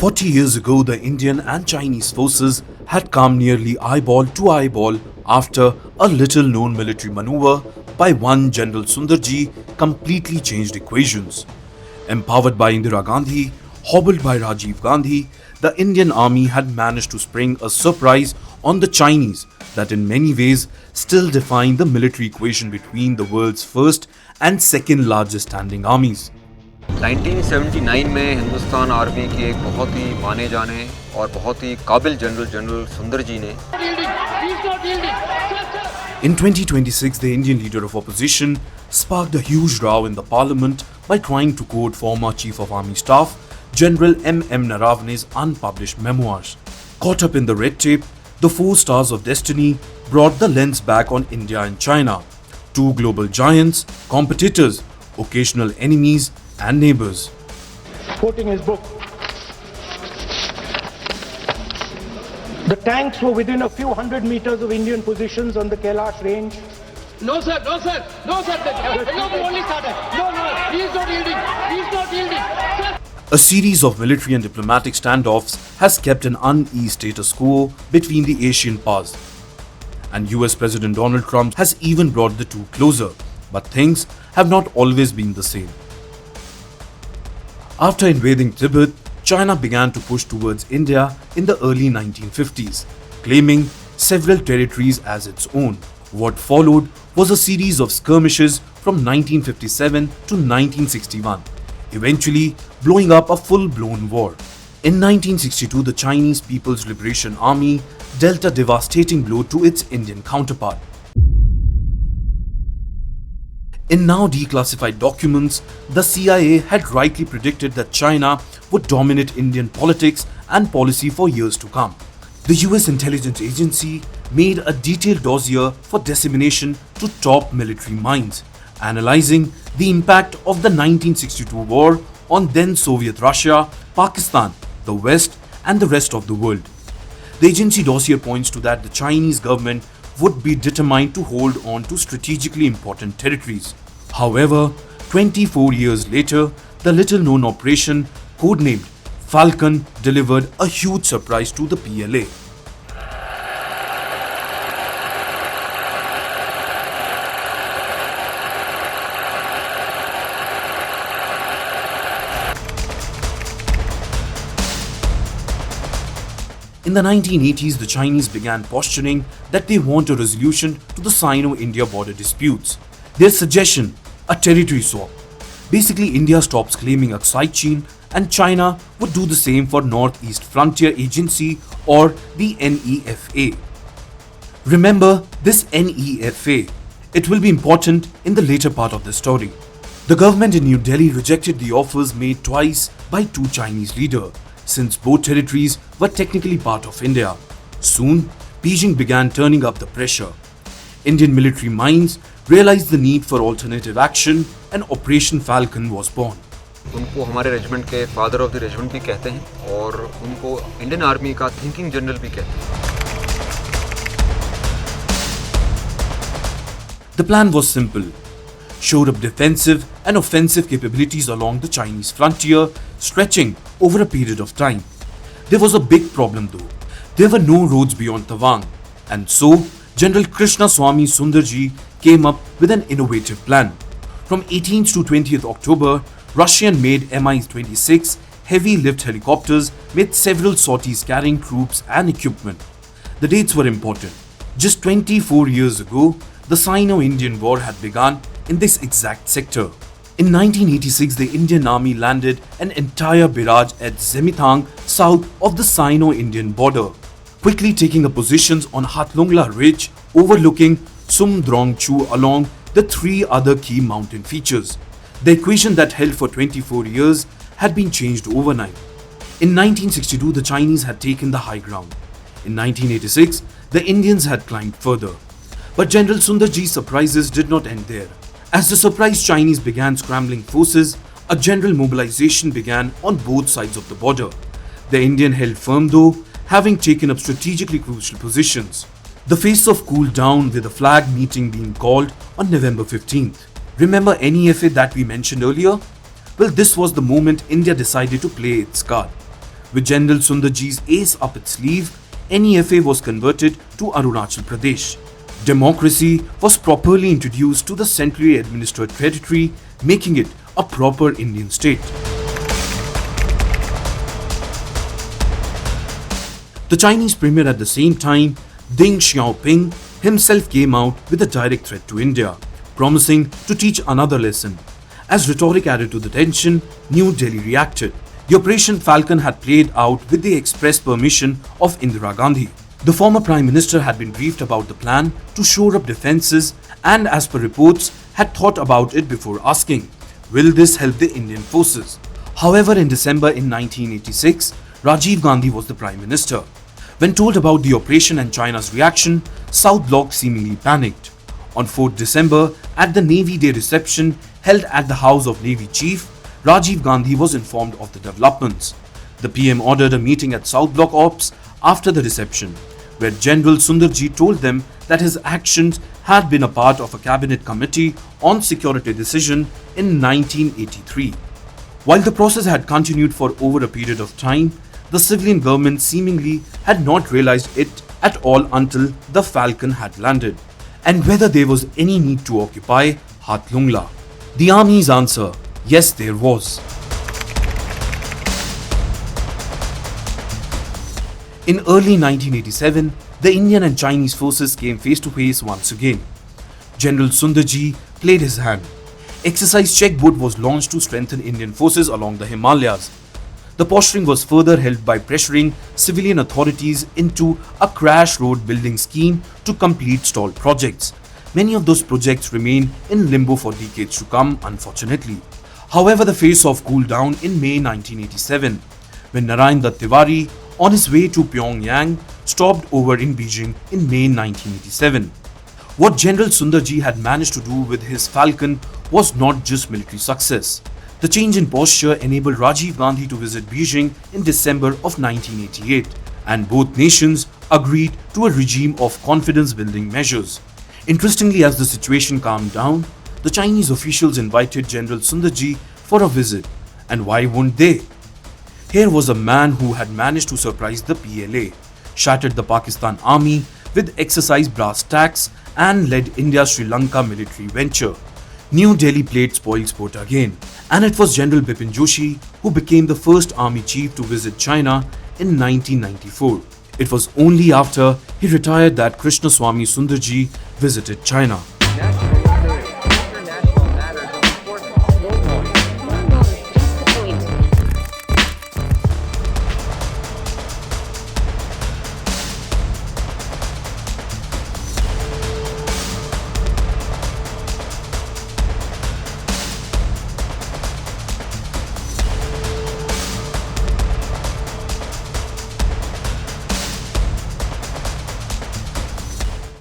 40 years ago, the Indian and Chinese forces had come nearly eyeball to eyeball after a little-known military maneuver by one General Sundarji completely changed equations. Empowered by Indira Gandhi, hobbled by Rajiv Gandhi, the Indian army had managed to spring a surprise on the Chinese that in many ways still defined the military equation between the world's first and second largest standing armies. 1979 में Hindustan army के एक बहुत ही माने जाने और बहुत ही काबिल general सुंदर जी ने In 2026, the Indian leader of opposition sparked a huge row in the parliament by trying to quote former Chief of Army Staff General Naravane's unpublished memoirs. Caught up in the red tape, the four stars of destiny brought the lens back on India and China, two global giants, competitors, occasional enemies and neighbors. Quoting his book, the tanks were within a few hundred meters of Indian positions on the Kailash range. No sir, no sir, no sir, no, only started. No, he is not yielding, sir. A series of military and diplomatic standoffs has kept an uneasy status quo between the Asian powers. And US President Donald Trump has even brought the two closer, but things have not always been the same. After invading Tibet, China began to push towards India in the early 1950s, claiming several territories as its own. What followed was a series of skirmishes from 1957 to 1961, eventually blowing up a full-blown war. In 1962, the Chinese People's Liberation Army dealt a devastating blow to its Indian counterpart. In now declassified documents, the CIA had rightly predicted that China would dominate Indian politics and policy for years to come. The US intelligence agency made a detailed dossier for dissemination to top military minds, analyzing the impact of the 1962 war on then Soviet Russia, Pakistan, the West and the rest of the world. The agency dossier points to that the Chinese government would be determined to hold on to strategically important territories. However, 24 years later, the little-known operation, codenamed Falcon, delivered a huge surprise to the PLA. In the 1980s, the Chinese began posturing that they want a resolution to the Sino-India border disputes. Their suggestion, a territory swap. Basically, India stops claiming Aksai Chin and China would do the same for Northeast Frontier Agency or the NEFA. Remember this NEFA. It will be important in the later part of the story. The government in New Delhi rejected the offers made twice by two Chinese leaders, since both territories were technically part of India. Soon, Beijing began turning up the pressure. Indian military minds realized the need for alternative action and Operation Falcon was born. उनको हमारे regiment के father of the regiment भी कहते हैं और उनको Indian army का thinking general भी कहते हैं. The plan was simple. Shore up defensive and offensive capabilities along the Chinese frontier, stretching over a period of time. There was a big problem though. There were no roads beyond Tawang, and so General Swami Sundarji came up with an innovative plan. From 18th to 20th October, Russian-made Mi-26 heavy lift helicopters made several sorties carrying troops and equipment. The dates were important. Just 24 years ago, the Sino-Indian War had begun in this exact sector. In 1986, the Indian Army landed an entire barrage at Zemithang, south of the Sino-Indian border, quickly taking up positions on Hatlungla Ridge overlooking Sumdrongchu along the three other key mountain features. The equation that held for 24 years had been changed overnight. In 1962, the Chinese had taken the high ground. In 1986, the Indians had climbed further. But General Sundarji's surprises did not end there. As the surprised Chinese began scrambling forces, a general mobilization began on both sides of the border. The Indian held firm though, having taken up strategically crucial positions. The face-off cooled down with a flag meeting being called on November 15th. Remember NEFA that we mentioned earlier? Well, this was the moment India decided to play its card. With General Sundarji's ace up its sleeve, NEFA was converted to Arunachal Pradesh. Democracy was properly introduced to the centrally administered territory, making it a proper Indian state. The Chinese premier at the same time, Deng Xiaoping, himself came out with a direct threat to India, promising to teach another lesson. As rhetoric added to the tension, New Delhi reacted. The Operation Falcon had played out with the express permission of Indira Gandhi. The former Prime Minister had been briefed about the plan to shore up defences and, as per reports, had thought about it before asking, will this help the Indian forces? However, in December in 1986, Rajiv Gandhi was the Prime Minister. When told about the operation and China's reaction, South Bloc seemingly panicked. On 4th December, at the Navy Day reception held at the House of Navy Chief, Rajiv Gandhi was informed of the developments. The PM ordered a meeting at South Bloc Ops after the reception, where General Sundarji told them that his actions had been a part of a cabinet committee on security decision in 1983. While the process had continued for over a period of time, the civilian government seemingly had not realized it at all until the Falcon had landed, and whether there was any need to occupy Hatlungla. The army's answer: yes, there was. In early 1987, the Indian and Chinese forces came face to face once again. General Sundarji played his hand. Exercise Checkboat was launched to strengthen Indian forces along the Himalayas. The posturing was further helped by pressuring civilian authorities into a crash road building scheme to complete stalled projects. Many of those projects remain in limbo for decades to come, unfortunately. However, the face-off cooled down in May 1987, when Narayan Tiwari, on his way to Pyongyang, stopped over in Beijing in May 1987. What General Sundarji had managed to do with his Falcon was not just military success. The change in posture enabled Rajiv Gandhi to visit Beijing in December of 1988, and both nations agreed to a regime of confidence-building measures. Interestingly, as the situation calmed down, the Chinese officials invited General Sundarji for a visit, and why wouldn't they? Here was a man who had managed to surprise the PLA, shattered the Pakistan army with exercise brass tacks, and led India-Sri Lanka military venture. New Delhi played spoilsport again, and it was General Bipin Joshi who became the first army chief to visit China in 1994. It was only after he retired that Krishnaswamy Sundarji visited China.